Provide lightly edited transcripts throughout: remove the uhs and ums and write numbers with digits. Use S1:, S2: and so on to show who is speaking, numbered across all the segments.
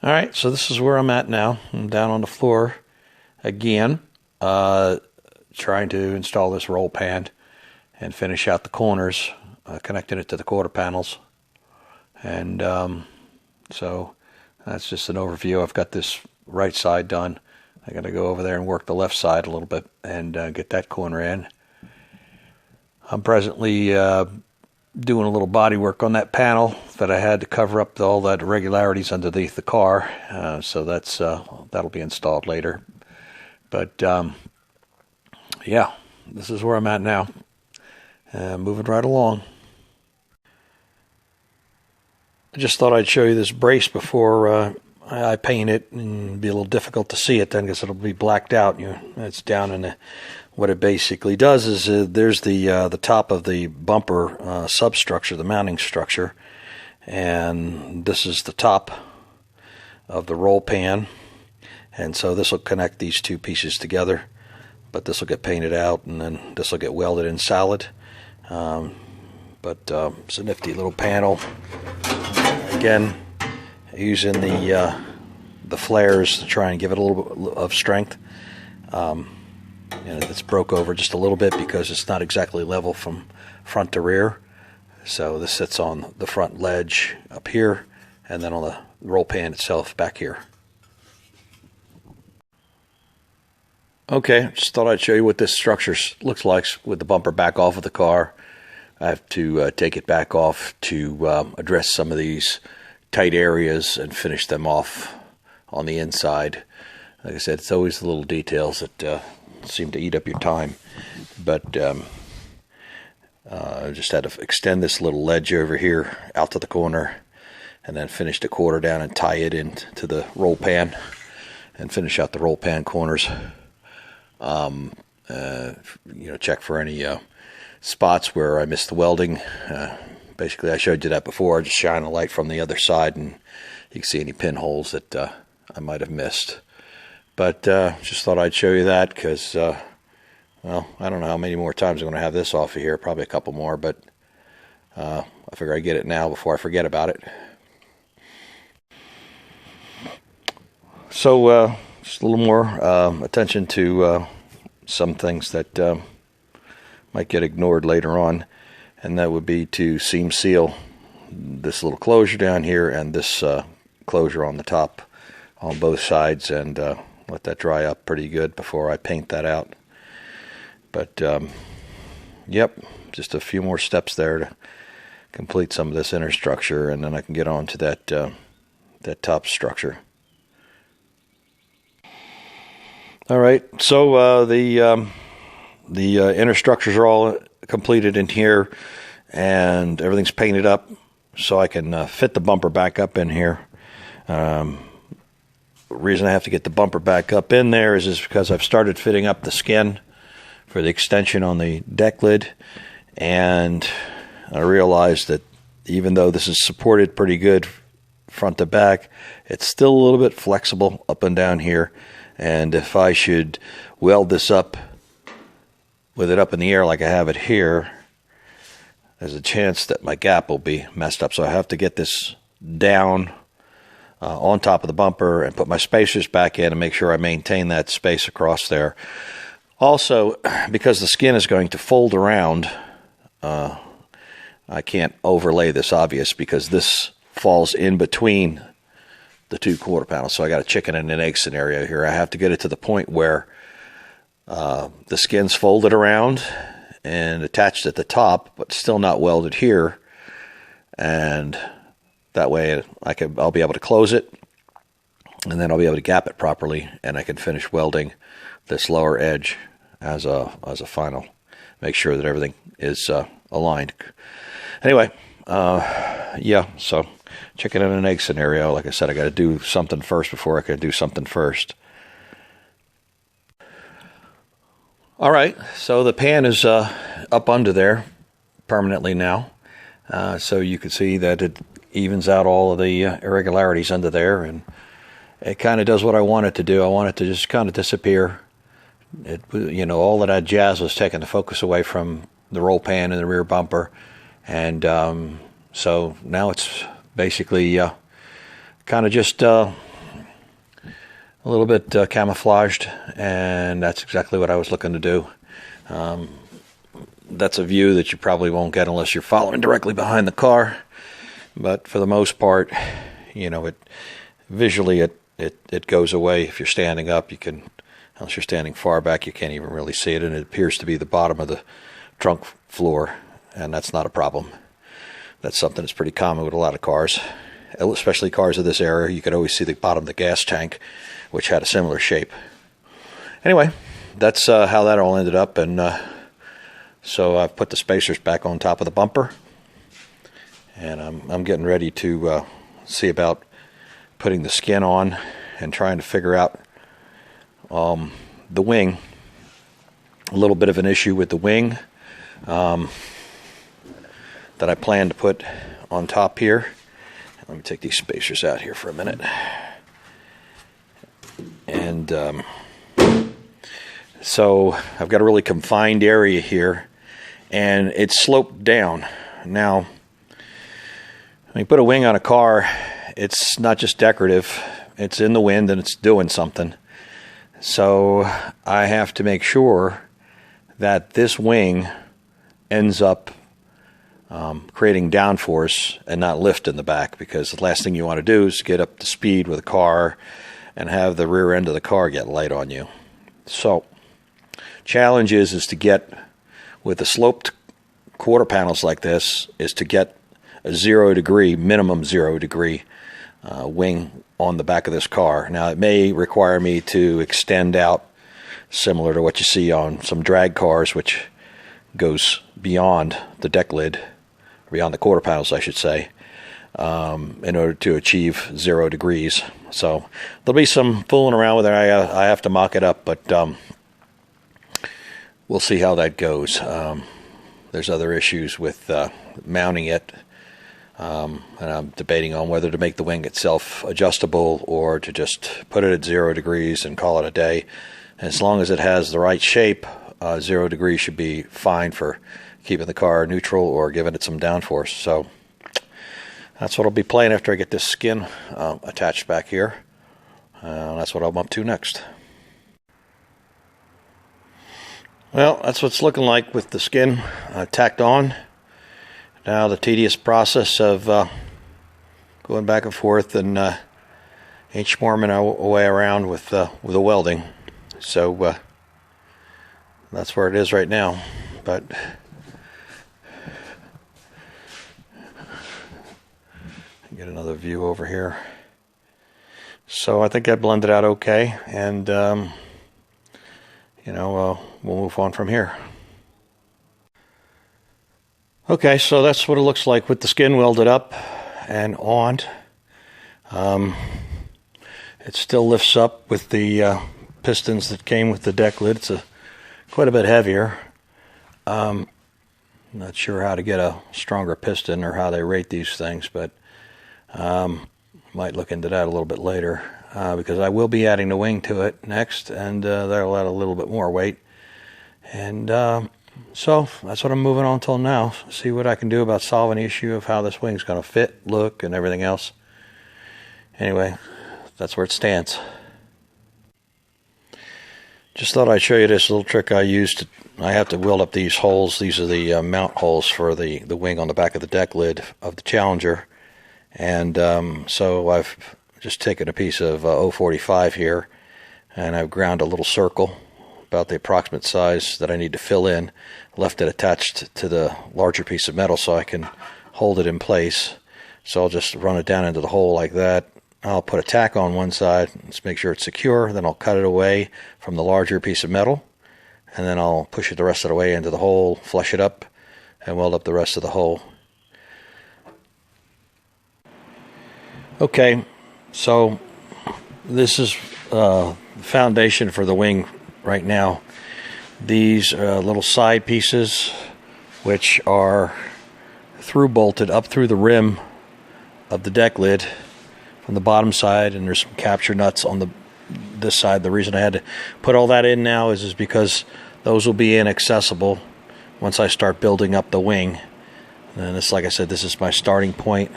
S1: All right, so this is where I'm at now. I'm down on the floor again, trying to install this roll pan and finish out the corners, connecting it to the quarter panels. And so that's just an overview. I've got this right side done. I got to go over there and work the left side a little bit and get that corner in. I'm presently doing a little body work on that panel that I had to cover up all that irregularities underneath the car. So that's that'll be installed later. But yeah, this is where I'm at now. Moving right along. I just thought I'd show you this brace before I paint it, and it'll be a little difficult to see it then because it'll be blacked out. It's down in the. What it basically does is there's the top of the bumper substructure, the mounting structure, and this is the top of the roll pan, and so this will connect these two pieces together, but this will get painted out and then this will get welded in solid. But it's a nifty little panel. Again, using the flares to try and give it a little bit of strength. And it's broke over just a little bit because it's not exactly level from front to rear. So this sits on the front ledge up here and then on the roll pan itself back here. Okay, just thought I'd show you what this structure looks like with the bumper back off of the car. I have to take it back off to address some of these tight areas and finish them off on the inside. Like I said, it's always the little details that seem to eat up your time, but I just had to extend this little ledge over here out to the corner and then finish the quarter down and tie it into the roll pan and finish out the roll pan corners. Check for any spots where I missed the welding. Basically, I showed you that before. I just shine a light from the other side and you can see any pinholes that I might have missed. But just thought I'd show you that because, well, I don't know how many more times I'm going to have this off of here. Probably a couple more, but I figure I'd get it now before I forget about it. So just a little more attention to some things that might get ignored later on, and that would be to seam seal this little closure down here and this closure on the top on both sides, and let that dry up pretty good before I paint that out. But yep, just a few more steps there to complete some of this inner structure, and then I can get on to that top structure. All right, so the inner structures are all completed in here, and everything's painted up, so I can fit the bumper back up in here. The reason I have to get the bumper back up in there is because I've started fitting up the skin for the extension on the deck lid, and I realized that even though this is supported pretty good front to back, it's still a little bit flexible up and down here, and if I should weld this up with it up in the air like I have it here, there's a chance that my gap will be messed up. So I have to get this down on top of the bumper and put my spacers back in and make sure I maintain that space across there. Also, because the skin is going to fold around, I can't overlay this obvious because this falls in between the two quarter panels. So I got a chicken and an egg scenario here. I have to get it to the point where the skin's folded around and attached at the top, but still not welded here, and that way I'll be able to close it, and then I'll be able to gap it properly, and I can finish welding this lower edge as a final. Make sure that everything is aligned. Anyway, yeah, so chicken and an egg scenario. Like I said, I got to do something first before I can do something first. All right, so the pan is up under there permanently now, so you can see that it evens out all of the irregularities under there, and it kind of does what I want it to do. I want it to just kind of disappear. All of that jazz was taking the focus away from the roll pan and the rear bumper, and so now it's basically kind of just a little bit camouflaged, and that's exactly what I was looking to do. That's a view that you probably won't get unless you're following directly behind the car, but for the most part, you know, visually it goes away. If you're standing up, you can, unless you're standing far back, you can't even really see it, and it appears to be the bottom of the trunk floor, and that's not a problem. That's something that's pretty common with a lot of cars, especially cars of this era. You could always see the bottom of the gas tank, which had a similar shape. Anyway, that's how that all ended up, and so I've put the spacers back on top of the bumper, and I'm getting ready to see about putting the skin on and trying to figure out the wing. A little bit of an issue with the wing that I plan to put on top here. Let me take these spacers out here for a minute. And so I've got a really confined area here, and it's sloped down. Now, when you put a wing on a car, it's not just decorative. It's in the wind and it's doing something. So I have to make sure that this wing ends up creating downforce and not lift in the back, because the last thing you want to do is get up to speed with a car and have the rear end of the car get light on you. So challenge is to get, with the sloped quarter panels like this, is to get a 0 degree, minimum 0 degree wing on the back of this car. Now, it may require me to extend out, similar to what you see on some drag cars, which goes beyond the deck lid, beyond the quarter panels, I should say, in order to achieve 0 degrees. So there'll be some fooling around with it. I have to mock it up, but we'll see how that goes. There's other issues with mounting it, and I'm debating on whether to make the wing itself adjustable or to just put it at 0 degrees and call it a day. As long as it has the right shape, 0 degrees should be fine for keeping the car neutral or giving it some downforce. So that's what I'll be playing after I get this skin attached back here. That's what I'm up to next. Well, that's what it's looking like with the skin tacked on. Now the tedious process of going back and forth and inch-marming our way around with the welding. So that's where it is right now. But get another view over here. So I think I blended out okay, and you know, we'll move on from here. Okay, so that's what it looks like with the skin welded up and on. It still lifts up with the pistons that came with the deck lid. It's quite a bit heavier. Not sure how to get a stronger piston or how they rate these things, but might look into that a little bit later, because I will be adding the wing to it next, and that'll add a little bit more weight. And so that's what I'm moving on till now. See what I can do about solving the issue of how this wing's going to fit, look, and everything else. Anyway, that's where it stands. Just thought I'd show you this little trick I used. I have to weld up these holes. These are the mount holes for the wing on the back of the deck lid of the Challenger. And so I've just taken a piece of 045 here, and I've ground a little circle about the approximate size that I need to fill in, left it attached to the larger piece of metal so I can hold it in place. So I'll just run it down into the hole like that. I'll put a tack on one side, let's make sure it's secure, then I'll cut it away from the larger piece of metal, and then I'll push it the rest of the way into the hole, flush it up, and weld up the rest of the hole. Okay, so this is the foundation for the wing right now. These little side pieces, which are through bolted up through the rim of the deck lid from the bottom side, and there's some capture nuts on this side. The reason I had to put all that in now is because those will be inaccessible once I start building up the wing. And this, like I said, this is my starting point.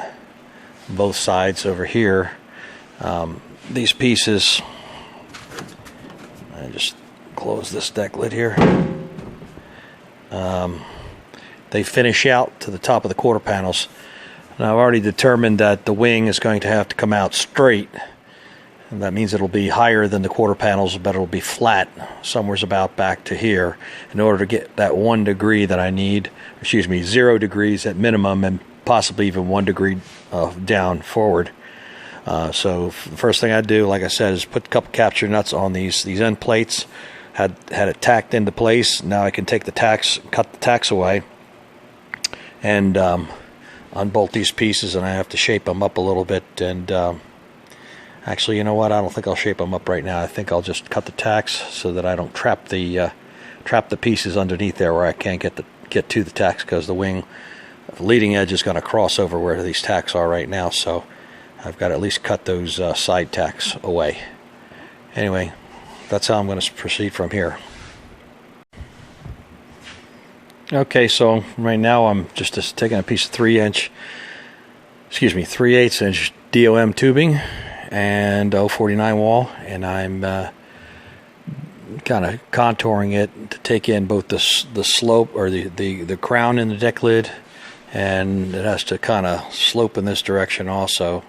S1: Both sides over here. These pieces And just close this deck lid here. They finish out to the top of the quarter panels. Now I've already determined that the wing is going to have to come out straight, and that means it'll be higher than the quarter panels, but it'll be flat somewhere's about back to here in order to get that 1 degree that I need, 0 degrees at minimum, and possibly even 1 degree down forward. So the first thing I do, like I said, is put a couple capture nuts on these end plates. Had it tacked into place. Now I can take the tacks, cut the tacks away, and unbolt these pieces, and I have to shape them up a little bit. And actually, you know what? I don't think I'll shape them up right now. I think I'll just cut the tacks so that I don't trap the pieces underneath there where I can't get to the tacks, because the leading edge is going to cross over where these tacks are right now. So I've got to at least cut those side tacks away. Anyway, that's how I'm going to proceed from here. Okay, so right now I'm just taking a piece of 3/8 inch DOM tubing and 049 wall, and I'm kind of contouring it to take in both the slope, or the crown in the deck lid, and it has to kind of slope in this direction also,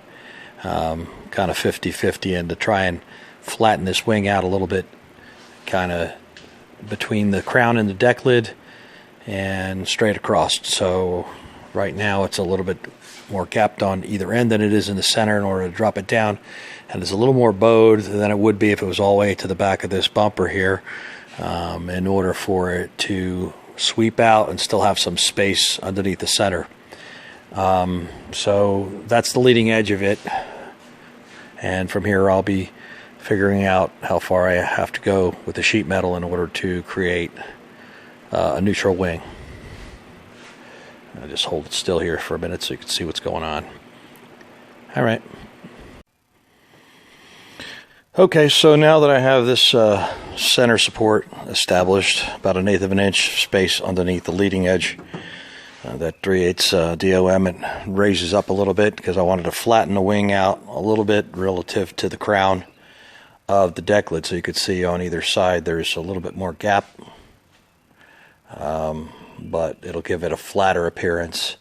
S1: kind of 50-50, and to try and flatten this wing out a little bit, kind of between the crown and the deck lid and straight across. So right now it's a little bit more gapped on either end than it is in the center in order to drop it down, and it's a little more bowed than it would be if it was all the way to the back of this bumper here, in order for it to sweep out and still have some space underneath the center. So that's the leading edge of it, and from here I'll be figuring out how far I have to go with the sheet metal in order to create a neutral wing. I'll just hold it still here for a minute so you can see what's going on. Alright. Okay, so now that I have this center support established, about 1/8 of an inch space underneath the leading edge, that 3/8 DOM, it raises up a little bit because I wanted to flatten the wing out a little bit relative to the crown of the deck lid, so you could see on either side there's a little bit more gap, but it'll give it a flatter appearance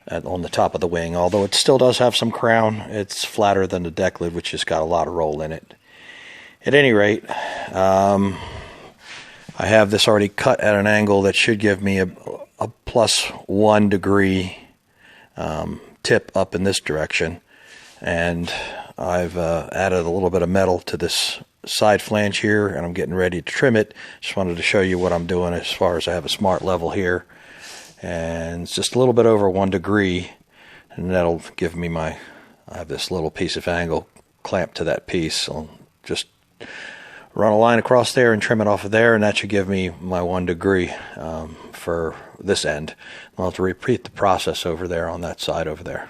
S1: on the top of the wing. Although it still does have some crown, it's flatter than the deck lid, which has got a lot of roll in it. At any rate, I have this already cut at an angle that should give me a +1 degree tip up in this direction, and I've added a little bit of metal to this side flange here, and I'm getting ready to trim it. Just wanted to show you what I'm doing as far as I have a smart level here, and it's just a little bit over 1 degree, and that'll give me I have this little piece of angle clamped to that piece. So I'll just run a line across there and trim it off of there, and that should give me my 1 degree for this end. I'll have to repeat the process over there on that side over there.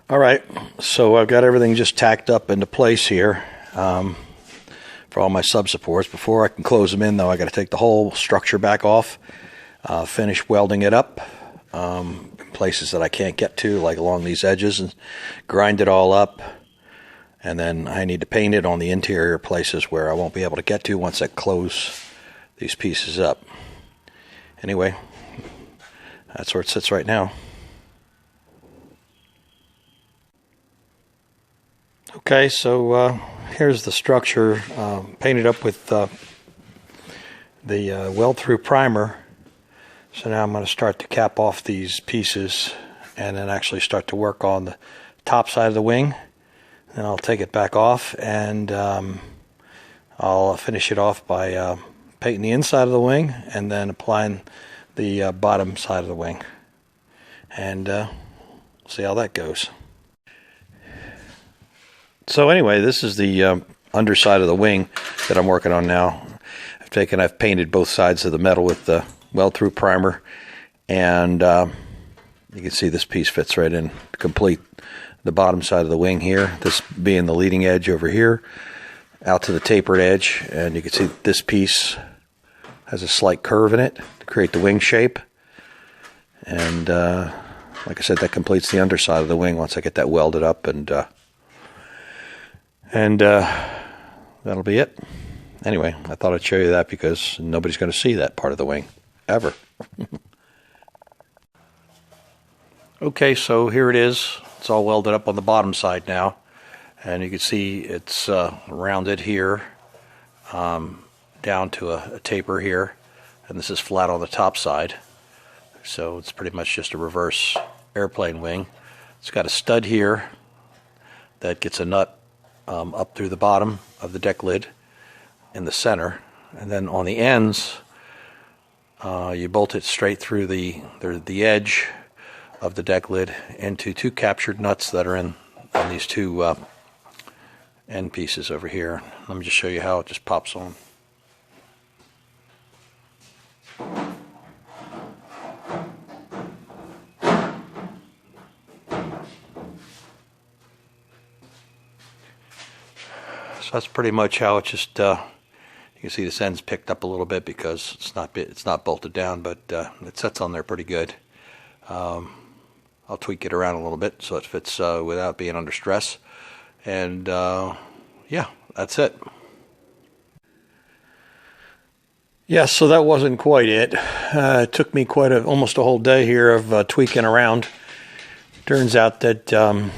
S1: Alright, so I've got everything just tacked up into place here for all my sub-supports. Before I can close them in, though, I got to take the whole structure back off, finish welding it up in places that I can't get to, like along these edges, and grind it all up. And then I need to paint it on the interior places where I won't be able to get to once I close these pieces up. Anyway, that's where it sits right now. Okay, so here's the structure painted up with the weld-through primer. So now I'm going to start to cap off these pieces and then actually start to work on the top side of the wing. Then I'll take it back off, and I'll finish it off by painting the inside of the wing and then applying the bottom side of the wing. And see how that goes. So anyway, this is the underside of the wing that I'm working on now. I've painted both sides of the metal with the weld-through primer, and you can see this piece fits right in to complete the bottom side of the wing here, this being the leading edge over here, out to the tapered edge, and you can see this piece has a slight curve in it to create the wing shape. And like I said, that completes the underside of the wing once I get that welded up, and And that'll be it. Anyway, I thought I'd show you that because nobody's going to see that part of the wing ever. Okay, so here it is. It's all welded up on the bottom side now, and you can see it's rounded here down to a taper here, and this is flat on the top side. So it's pretty much just a reverse airplane wing. It's got a stud here that gets a nut up through the bottom of the deck lid in the center, and then on the ends you bolt it straight through the edge of the deck lid into two captured nuts that are in on these two end pieces over here. Let me just show you how it just pops on. So that's pretty much how it just, you can see this end's picked up a little bit because it's not bolted down, but it sets on there pretty good. I'll tweak it around a little bit so it fits without being under stress. And yeah, that's it. Yeah, so that wasn't quite it. It took me almost a whole day here of tweaking around. Turns out that the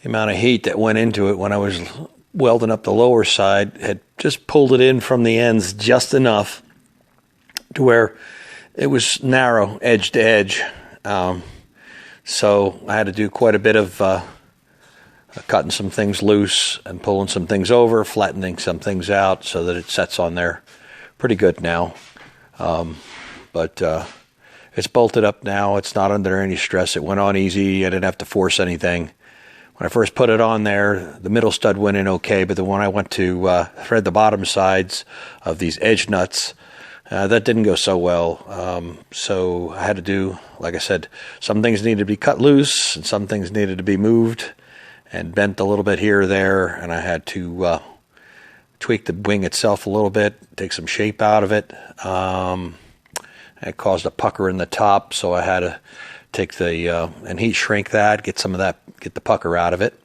S1: amount of heat that went into it when I was welding up the lower side had just pulled it in from the ends just enough to where it was narrow edge to edge. So I had to do quite a bit of cutting some things loose and pulling some things over, flattening some things out so that it sets on there pretty good now. But it's bolted up now. It's not under any stress. It went on easy. I didn't have to force anything. When I first put it on there, the middle stud went in okay, but then when I went to thread the bottom sides of these edge nuts, that didn't go so well. So I had to do, like I said, some things needed to be cut loose and some things needed to be moved and bent a little bit here or there, and I had to tweak the wing itself a little bit, take some shape out of it. It caused a pucker in the top, so I had to take the and heat shrink that, get some of that, get the pucker out of it.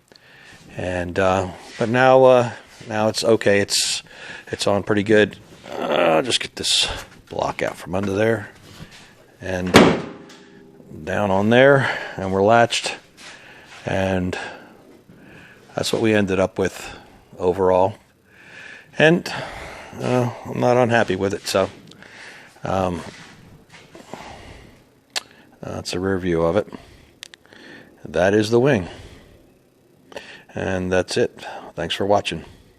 S1: And but now it's okay. It's on pretty good. I'll just get this block out from under there and down on there, and we're latched, and that's what we ended up with overall. And I'm not unhappy with it, so that's a rear view of it. That is the wing, and that's it. Thanks for watching.